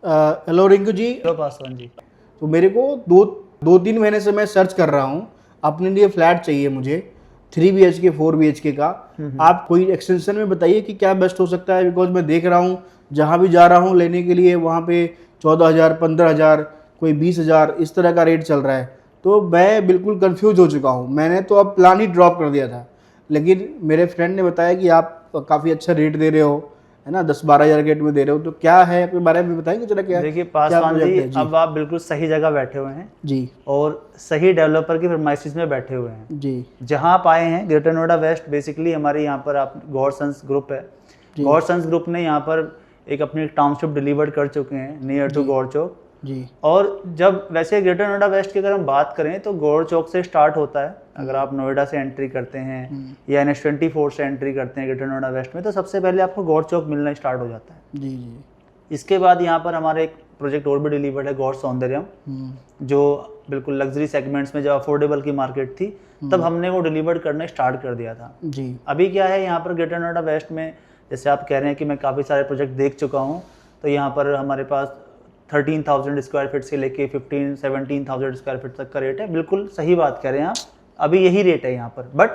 Hello Rinku ji. Hello Paswan ji. तो मेरे को दो तीन महीने से मैं सर्च कर रहा हूँ, अपने लिए फ्लैट चाहिए मुझे, 3 BHK 4 BHK का। आप कोई एक्सटेंशन में बताइए कि क्या बेस्ट हो सकता है, बिकॉज मैं देख रहा हूँ जहाँ भी जा रहा हूँ लेने के लिए वहाँ पे 14,000 15,000 कोई 20,000 इस तरह का रेट चल रहा है। तो मैं बिल्कुल कंफ्यूज हो चुका हूँ। मैंने तो अब प्लान ही ड्रॉप कर दिया था, लेकिन मेरे फ्रेंड ने बताया कि आप काफ़ी अच्छा रेट दे रहे हो, है ना, 10-12 हज़ार रेट में दे रहे हो। तो क्या है, अपने बारे में बताएंगे जरा, क्या देखिए क्या पासवान प्रोजेक्ट जी, है? जी अब आप बिल्कुल सही जगह बैठे हुए हैं जी और सही डेवलपर की फरमाइश में बैठे हुए हैं। जी जहां आप आए हैं ग्रेटर नोएडा वेस्ट, बेसिकली हमारे यहाँ पर आप गौर सन्स ग्रुप है। जी गौर सन्स ग्रुप ने यहाँ पर एक अपनी टाउनशिप डिलीवर कर चुके हैं नियर टू जी गौर चौक। जी और जब वैसे ग्रेटर नोएडा वेस्ट की अगर हम बात करें तो गौर चौक से स्टार्ट होता है। अगर आप नोएडा से एंट्री करते हैं या NH24 से एंट्री करते हैं ग्रेटर नोएडा वेस्ट में, तो सबसे पहले आपको गौर चौक मिलना स्टार्ट हो जाता है। जी जी इसके बाद यहाँ पर हमारे एक प्रोजेक्ट और भी डिलीवर्ड है, गौर सौंदर्यम, जो बिल्कुल लग्जरी सेगमेंट्स में जब अफोर्डेबल की मार्केट थी तब हमने वो डिलीवर्ड करना स्टार्ट कर दिया था। जी अभी क्या है यहाँ पर ग्रेटर नोएडा वेस्ट में, जैसे आप कह रहे हैं कि मैं काफ़ी सारे प्रोजेक्ट देख चुका हूँ, तो यहाँ पर हमारे पास 13,000 स्क्वायर फीट से लेके 15-17,000 स्क्वायर फीट तक का रेट है। बिल्कुल सही बात कह रहे हैं आप, अभी यही रेट है यहाँ पर। बट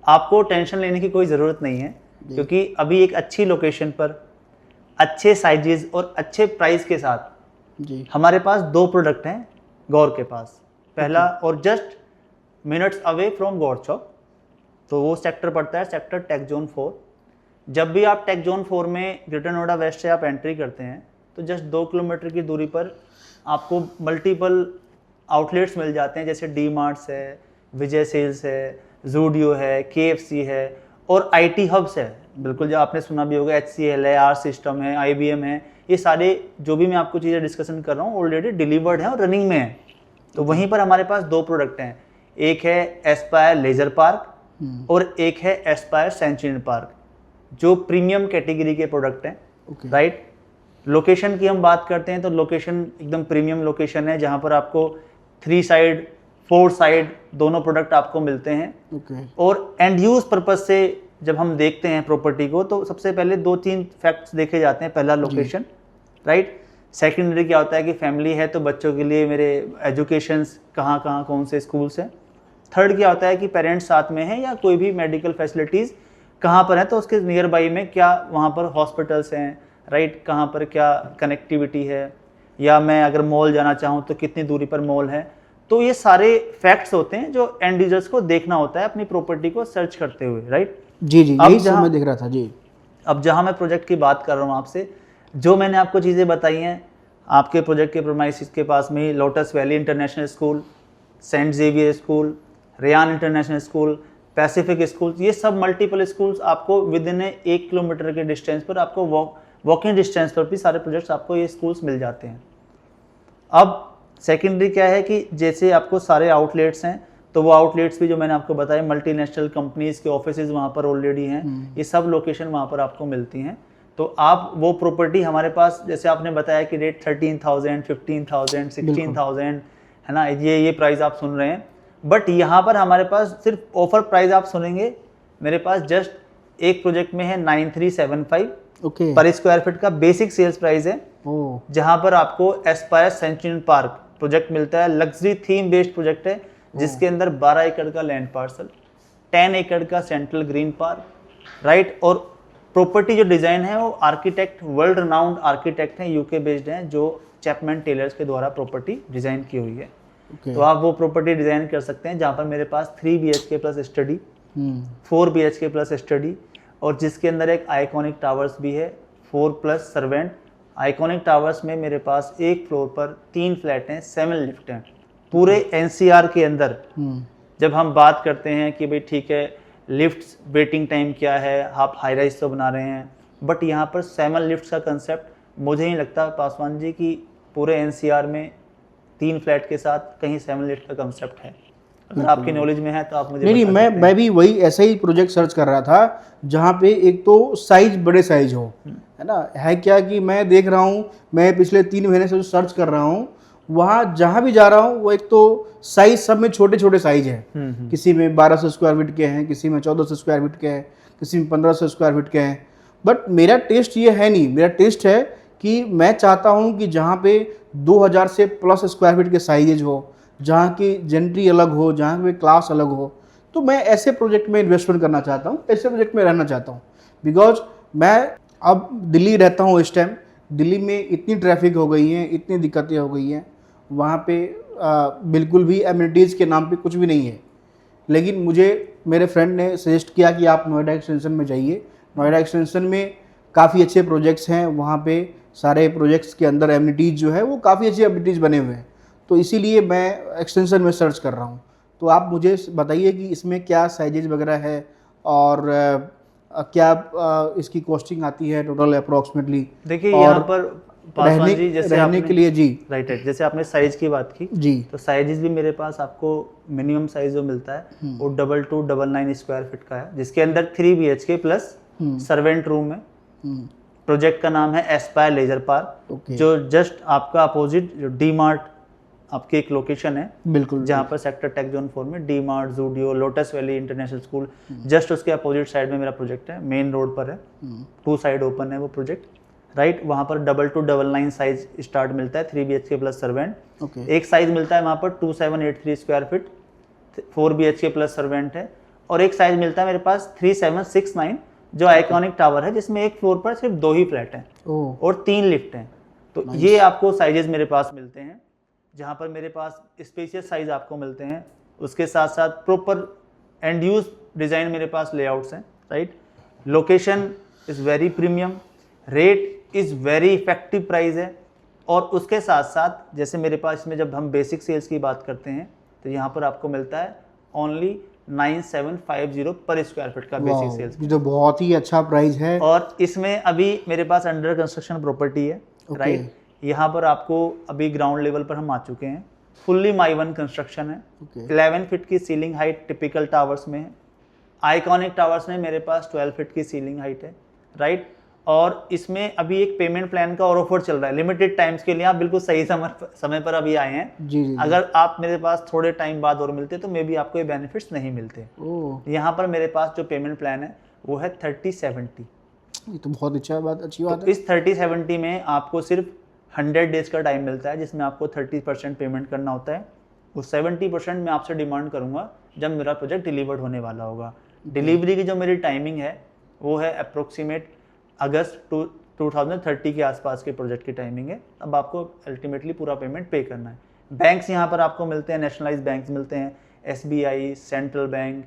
आपको टेंशन लेने की कोई ज़रूरत नहीं है, क्योंकि अभी एक अच्छी लोकेशन पर अच्छे साइजेस और अच्छे प्राइस के साथ जी हमारे पास 2 प्रोडक्ट हैं गौर के पास। पहला और जस्ट मिनट्स अवे फ्रॉम गौर चौक, तो वो सेक्टर पड़ता है सेक्टर टेक जोन 4। जब भी आप टेक जोन 4 में ग्रेटर नोएडा वेस्ट से आप एंट्री करते हैं तो जस्ट 2 किलोमीटर की दूरी पर आपको मल्टीपल आउटलेट्स मिल जाते हैं, जैसे डी मार्ट्स है, विजय सेल्स है, जूडियो है, KFC है और IT हब्स है। बिल्कुल, जो आपने सुना भी होगा, HCL है, आर सिस्टम है, IBM है। ये सारे जो भी मैं आपको चीज़ें डिस्कशन कर रहा हूँ ऑलरेडी डिलीवर्ड है और रनिंग में है। तो वहीं पर हमारे पास 2 प्रोडक्ट हैं, एक है एस्पायर लेजर पार्क और एक है एस्पायर सेंचुरी पार्क, जो प्रीमियम कैटेगरी के प्रोडक्ट हैं। राइट। लोकेशन की हम बात करते हैं तो लोकेशन एकदम प्रीमियम लोकेशन है, जहाँ पर आपको 3 साइड 4 साइड दोनों प्रोडक्ट आपको मिलते हैं। और एंड यूज पर्पज से जब हम देखते हैं प्रॉपर्टी को, तो सबसे पहले 2-3 फैक्ट्स देखे जाते हैं। पहला लोकेशन, राइट। सेकेंडरी क्या होता है कि फैमिली है तो बच्चों के लिए मेरे एजुकेशंस कहाँ कहाँ कौन से स्कूल्स हैं। थर्ड क्या होता है कि पेरेंट्स साथ में हैं या कोई भी मेडिकल फैसिलिटीज़ कहाँ पर है तो उसके नियर बाई में क्या वहाँ पर हॉस्पिटल्स हैं, राइट, कहाँ पर क्या कनेक्टिविटी है, या मैं अगर मॉल जाना चाहूँ तो कितनी दूरी पर मॉल है। तो ये सारे फैक्ट्स होते हैं जो एंड यूजर्स को देखना होता है अपनी प्रॉपर्टी को सर्च करते हुए, राइट। जी जी यही सब मैं देख रहा था। जी अब जहाँ मैं प्रोजेक्ट की बात कर रहा हूँ आपसे, जो मैंने आपको चीज़ें बताई हैं, आपके प्रोजेक्ट के प्रोमाइसिस के पास में ही Lotus Valley International School, Saint Xavier School, Ryan International School, Pacific School, ये सब मल्टीपल स्कूल्स आपको विद इन 1 किलोमीटर के डिस्टेंस पर, आपको वॉकिंग डिस्टेंस पर भी सारे प्रोजेक्ट्स आपको ये स्कूल्स मिल जाते हैं। अब सेकेंडरी क्या है कि जैसे आपको सारे आउटलेट्स हैं, तो वो आउटलेट्स भी जो मैंने आपको बताया, मल्टीनेशनल कंपनीज के ऑफिसेज वहाँ पर ऑलरेडी हैं, ये सब लोकेशन वहाँ पर आपको मिलती हैं। तो आप वो प्रॉपर्टी हमारे पास, जैसे आपने बताया कि रेट 13,000, 15,000, 16,000 है ना, ये प्राइस आप सुन रहे हैं। बट यहाँ पर हमारे पास सिर्फ ऑफर प्राइस आप सुनेंगे, मेरे पास जस्ट एक प्रोजेक्ट में है 9375 पर स्क्वायर फीट का बेसिक सेल्स प्राइस है, जहाँ पर आपको एस्पायर सेंचुरी पार्क प्रोजेक्ट मिलता है। लग्जरी थीम बेस्ड प्रोजेक्ट है, जिसके अंदर 12 एकड़ का लैंड पार्सल, 10 एकड़ का सेंट्रल ग्रीन पार्क, राइट। और प्रॉपर्टी जो डिज़ाइन है वो आर्किटेक्ट, वर्ल्ड रिनाउंड आर्किटेक्ट हैं, UK बेस्ड हैं, जो चैपमैन टेलर्स के द्वारा प्रॉपर्टी डिज़ाइन की हुई है। तो आप वो प्रॉपर्टी डिज़ाइन कर सकते हैं, जहाँ पर मेरे पास 3 BHK plus study, 4 BHK plus study, और जिसके अंदर एक आइकॉनिक टावर्स भी है 4+ सर्वेंट। आइकॉनिक टावर्स में मेरे पास एक फ्लोर पर 3 फ्लैट हैं, 7 लिफ्ट हैं। पूरे NCR के अंदर जब हम बात करते हैं कि भाई ठीक है, लिफ्ट्स वेटिंग टाइम क्या है, आप हाई राइज तो बना रहे हैं, बट यहाँ पर 7 लिफ्ट्स का कंसेप्ट मुझे नहीं लगता पासवान जी कि पूरे NCR में 3 फ्लैट के साथ कहीं 7 लिफ्ट का कंसेप्ट है। अगर आपकी नॉलेज में है तो आप मुझे नहीं, मैं भी वही ऐसा ही प्रोजेक्ट सर्च कर रहा था, जहाँ पे एक तो साइज बड़े साइज हो, है ना। है क्या कि मैं देख रहा हूँ, मैं पिछले 3 महीने से जो सर्च कर रहा हूँ, वहाँ जहाँ भी जा रहा हूँ वो एक तो साइज सब में छोटे छोटे साइज हैं। किसी में 1200 स्क्वायर फीट के हैं, किसी में 1400 स्क्वायर फीट के हैं, किसी में 1500 स्क्वायर फीट के हैं। बट मेरा टेस्ट ये है नहीं, मेरा टेस्ट है कि मैं चाहता हूं कि जहां पे 2000 से प्लस स्क्वायर फीट के साइजेज हो, जहां की जेंट्री अलग हो, जहां पे क्लास अलग हो, तो मैं ऐसे प्रोजेक्ट में इन्वेस्टमेंट करना चाहता हूं, ऐसे प्रोजेक्ट में रहना चाहता हूं। बिकॉज मैं अब दिल्ली रहता हूं इस टाइम, दिल्ली में इतनी ट्रैफिक हो गई है, इतनी दिक्कतें हो गई हैं, वहाँ पे बिल्कुल भी एमिनिटीज़ के नाम पे कुछ भी नहीं है। लेकिन मुझे मेरे फ्रेंड ने सजेस्ट किया कि आप नोएडा एक्सटेंशन में जाइए। नोएडा एक्सटेंशन में काफ़ी अच्छे प्रोजेक्ट्स हैं, वहाँ पे सारे प्रोजेक्ट्स के अंदर एमिनिटीज़ जो है वो काफ़ी अच्छे एमिनिटीज़ बने हुए हैं, तो इसीलिए मैं एक्सटेंशन में सर्च कर रहा हूँ। तो आप मुझे बताइए कि इसमें क्या साइजेज वगैरह है और क्या इसकी कॉस्टिंग आती है टोटल अप्रोक्सीमेटली। देखिए यहाँ पर पासवान जी, जैसे रहने के लिए जी राइट, जैसे आपने साइज की बात की जी, तो साइजेस भी मेरे पास आपको मिनिमम साइज जो मिलता है वो 2299 स्क्वायर फीट का है, जिसके अंदर 3 BHK प्लस सर्वेंट रूम है। प्रोजेक्ट का नाम है एस्पायर लेजर पार्क, जो जस्ट आपका अपोजिट जो डी मार्ट आपकी एक लोकेशन है, बिल्कुल, जहाँ पर सेक्टर टेक जोन 4 में D mart, Zudio, lotus Valley International school, just उसके अपोजिट साइड में मेरा प्रोजेक्ट है, मेन रोड पर है, 2 साइड ओपन है वो प्रोजेक्ट, राइट। वहाँ पर 2299 साइज स्टार्ट मिलता है, 3 BHK प्लस सर्वेंट। एक साइज मिलता है वहाँ पर 2783 square feet, 4 BHK plus servant है, और एक साइज मिलता है मेरे पास 3769 जो आइकॉनिक टावर है, जिसमें एक फ्लोर पर सिर्फ 2 ही फ्लैट हैं और 3 लिफ्ट हैं। तो ये आपको साइजेस मेरे पास मिलते हैं, जहाँ पर मेरे पास स्पेशियस साइज आपको मिलते हैं, उसके साथ साथ प्रॉपर एंड यूज डिज़ाइन मेरे पास लेआउट्स हैं, right. Location is very premium, rate is very effective price है, और उसके साथ साथ जैसे मेरे पास इसमें जब हम बेसिक सेल्स की बात करते हैं तो यहाँ पर आपको मिलता है ओनली 9750 पर स्क्वायर फीट का बेसिक सेल्स, जो बहुत ही अच्छा प्राइस है। और इसमें अभी मेरे पास अंडर कंस्ट्रक्शन प्रॉपर्टी है, राइट। यहाँ पर आपको अभी ग्राउंड लेवल पर हम आ चुके हैं, फुल्ली माई वन कंस्ट्रक्शन है, 11 फीट की सीलिंग हाइट टिपिकल टावर्स में है, आइकॉनिक टावर्स में मेरे पास 12 फीट की सीलिंग हाइट है, राइट। और इसमें अभी एक पेमेंट प्लान का और ऑफर चल रहा है लिमिटेड टाइम्स के लिए, आप बिल्कुल सही समय पर अभी आए हैं जी। अगर आप मेरे पास थोड़े टाइम बाद और मिलते तो मे बी आपको ये बेनिफिट्स नहीं मिलते। यहाँ पर मेरे पास जो पेमेंट प्लान है वो है 3070। ये तो बहुत अच्छी बात है। इस 3070 में आपको सिर्फ 100 डेज का टाइम मिलता है, जिसमें आपको 30% पेमेंट करना होता है। उस 70% मैं आपसे डिमांड करूंगा जब मेरा प्रोजेक्ट डिलीवर्ड होने वाला होगा। डिलीवरी की जो मेरी टाइमिंग है वो है अप्रोक्सीमेट अगस्त 2030 के आसपास के प्रोजेक्ट की टाइमिंग है। अब आपको अल्टीमेटली पूरा पेमेंट पे करना है। बैंक्स यहाँ पर आपको मिलते हैं, नेशनलाइज बैंक्स मिलते हैं, SBI, central bank,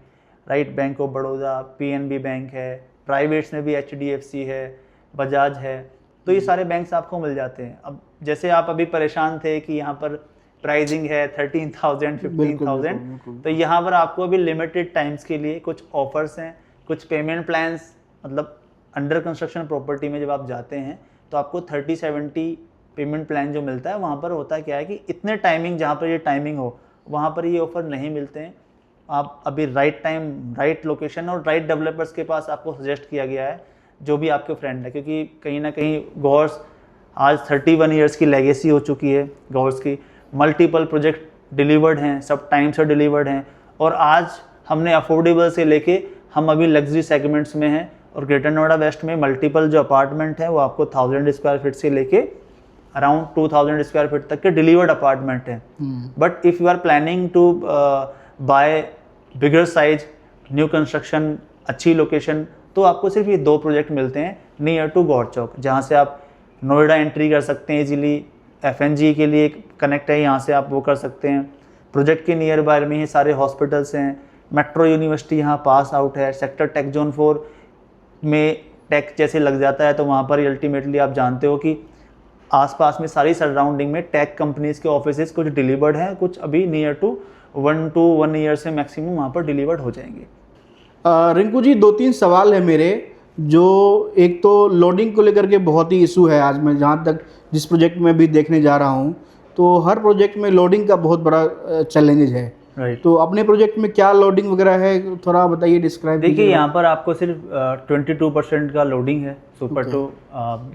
right, bank of Baroda, PNB bank है, प्राइवेट्स में भी HDFC है, बजाज है, तो ये सारे बैंक्स आपको मिल जाते हैं। अब जैसे आप अभी परेशान थे कि यहाँ पर प्राइसिंग है 13,000 15,000, तो यहाँ पर आपको अभी लिमिटेड टाइम्स के लिए कुछ ऑफर्स हैं, कुछ पेमेंट प्लान्स, मतलब अंडर कंस्ट्रक्शन प्रॉपर्टी में जब आप जाते हैं तो आपको 3070 पेमेंट प्लान जो मिलता है, वहाँ पर होता है क्या है कि इतने टाइमिंग, जहाँ पर ये टाइमिंग हो वहाँ पर ये ऑफर नहीं मिलते हैं। आप अभी राइट टाइम, राइट लोकेशन और राइट डेवलपर्स के पास आपको सजेस्ट किया गया है, जो भी आपके फ्रेंड है, क्योंकि कहीं ना कहीं गॉर्स आज 31 ईयर्स की लेगेसी हो चुकी है गॉर्स की, मल्टीपल प्रोजेक्ट डिलीवर्ड हैं, सब टाइम से डिलीवर्ड हैं, और आज हमने अफोर्डेबल से लेके हम अभी लग्जरी सेगमेंट्स में हैं, और ग्रेटर नोएडा वेस्ट में मल्टीपल जो अपार्टमेंट है वो आपको 1000 स्क्वायर फीट से लेके अराउंड 2000 स्क्वायर फीट तक के डिलीवर्ड अपार्टमेंट हैं। But if you are planning to buy bigger size, new construction, अच्छी लोकेशन, तो आपको सिर्फ ये 2 प्रोजेक्ट मिलते हैं नियर टू गौर चौक, जहाँ से आप नोएडा एंट्री कर सकते हैं इजीली। FNG के लिए कनेक्ट है, यहाँ से आप वो कर सकते हैं। प्रोजेक्ट के नियर बाय में ही सारे हॉस्पिटल्स हैं, मेट्रो यूनिवर्सिटी यहाँ पास आउट है, सेक्टर टेक जोन 4 में टेक जैसे लग जाता है तो वहाँ पर अल्टीमेटली आप जानते हो कि आसपास में सारी सराउंडिंग में टेक कंपनीज के ऑफिसेज कुछ डिलीवर्ड हैं, कुछ अभी नियर टू 1 ईयर से मैक्सिमम वहाँ पर डिलीवर्ड हो जाएंगे। रिंकू जी, 2-3 सवाल है मेरे, जो एक तो लोडिंग को लेकर के बहुत ही इशू है आज मैं जहाँ तक जिस प्रोजेक्ट में भी देखने जा रहा हूँ, तो हर प्रोजेक्ट में लोडिंग का बहुत बड़ा चैलेंज है, राइट। तो अपने प्रोजेक्ट में क्या लोडिंग वगैरह है, थोड़ा बताइए, डिस्क्राइब। देखिए यहाँ पर आपको सिर्फ 22% का लोडिंग है सुपर टू।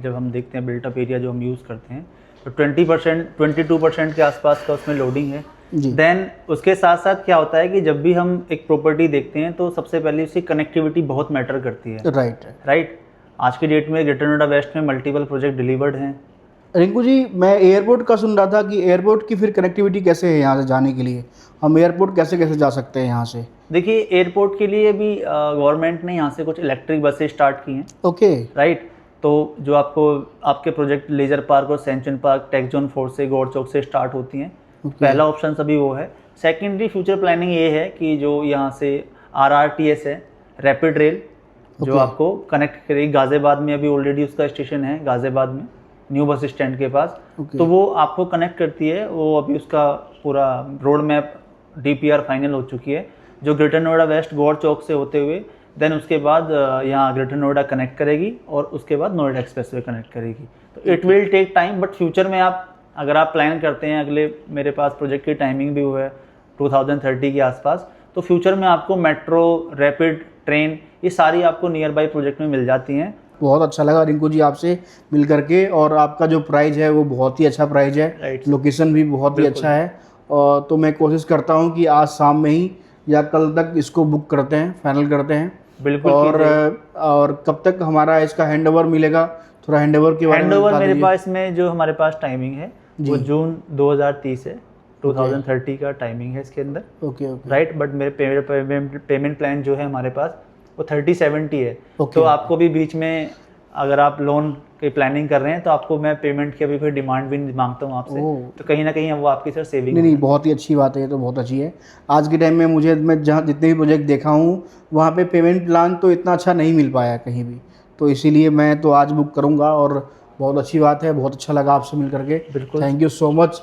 जब हम देखते हैं बिल्टअप एरिया जो हम यूज़ करते हैं तो 22% के आसपास का उसमें लोडिंग है। देन उसके साथ साथ क्या होता है कि जब भी हम एक प्रॉपर्टी देखते हैं तो सबसे पहले उसकी कनेक्टिविटी बहुत मैटर करती है, राइट। आज की डेट में ग्रेटर नोएडा वेस्ट में मल्टीपल प्रोजेक्ट डिलीवर्ड हैं। रिंकू जी, मैं एयरपोर्ट का सुन रहा था कि एयरपोर्ट की फिर कनेक्टिविटी कैसे है यहाँ से जाने के लिए, हम एयरपोर्ट कैसे कैसे जा सकते हैं यहाँ से? देखिए, एयरपोर्ट के लिए भी गवर्नमेंट ने यहाँ से कुछ इलेक्ट्रिक बसेस स्टार्ट की हैं। ओके। राइट, तो जो आपको आपके प्रोजेक्ट लेजर पार्क और सेंचुरी पार्क टेक जोन 4 से गौर चौक से स्टार्ट होती हैं। पहला ऑप्शन अभी वो है। सेकेंडरी फ्यूचर प्लानिंग ये है कि जो यहाँ से RRTS है, रैपिड रेल, जो आपको कनेक्ट करेगी गाज़ियाबाद में, अभी ऑलरेडी उसका स्टेशन है गाज़ियाबाद में न्यू बस स्टैंड के पास। तो वो आपको कनेक्ट करती है, वो अभी उसका पूरा रोड मैप DPR फाइनल हो चुकी है, जो ग्रेटर नोएडा वेस्ट गौर चौक से होते हुए देन उसके बाद यहाँ ग्रेटर नोएडा कनेक्ट करेगी और उसके बाद नोएडा एक्सप्रेसवे कनेक्ट करेगी। तो it will take time, but future में आप अगर आप प्लान करते हैं, अगले मेरे पास प्रोजेक्ट की टाइमिंग भी वो है 2030 के आसपास, तो फ्यूचर में आपको मेट्रो, रैपिड ट्रेन, ये सारी आपको नियर बाई प्रोजेक्ट में मिल जाती हैं। बहुत अच्छा लगा रिंकू जी आपसे मिल करके, और आपका जो प्राइस है वो बहुत ही अच्छा प्राइस है। Right. लोकेशन भी बहुत ही अच्छा है। और तो मैं कोशिश करता हूँ कि आज शाम में ही या कल तक इसको बुक करते हैं, फाइनल करते हैं। बिल्कुल। और कब तक हमारा इसका हैंडओवर मिलेगा, थोड़ा हैंडओवर के बारे में हैंडओवर बता मेरे दीजिए। पास में जो हमारे पास टाइमिंग है वो जून 2030 है, 2030 का टाइमिंग है इसके अंदर। Okay okay. राइट, बट मेरे पेमेंट प्लान जो है हमारे पास वो 30-70 है। Okay. तो आपको भी बीच में अगर आप लोन की प्लानिंग कर रहे हैं तो आपको मैं पेमेंट की अभी कोई डिमांड भी नहीं मांगता हूँ आपसे। तो कहीं ना कहीं वो आपकी सर सेविंग नहीं नहीं, बहुत ही अच्छी बात है, ये तो बहुत अच्छी है। आज के टाइम में मैं जहाँ जितने भी प्रोजेक्ट देखा हूँ वहाँ पे पेमेंट प्लान तो इतना अच्छा नहीं मिल पाया कहीं भी, तो इसीलिए मैं तो आज बुक करूँगा। और बहुत अच्छी बात है, बहुत अच्छा लगा आपसे मिल करके। बिल्कुल। Thank you so much.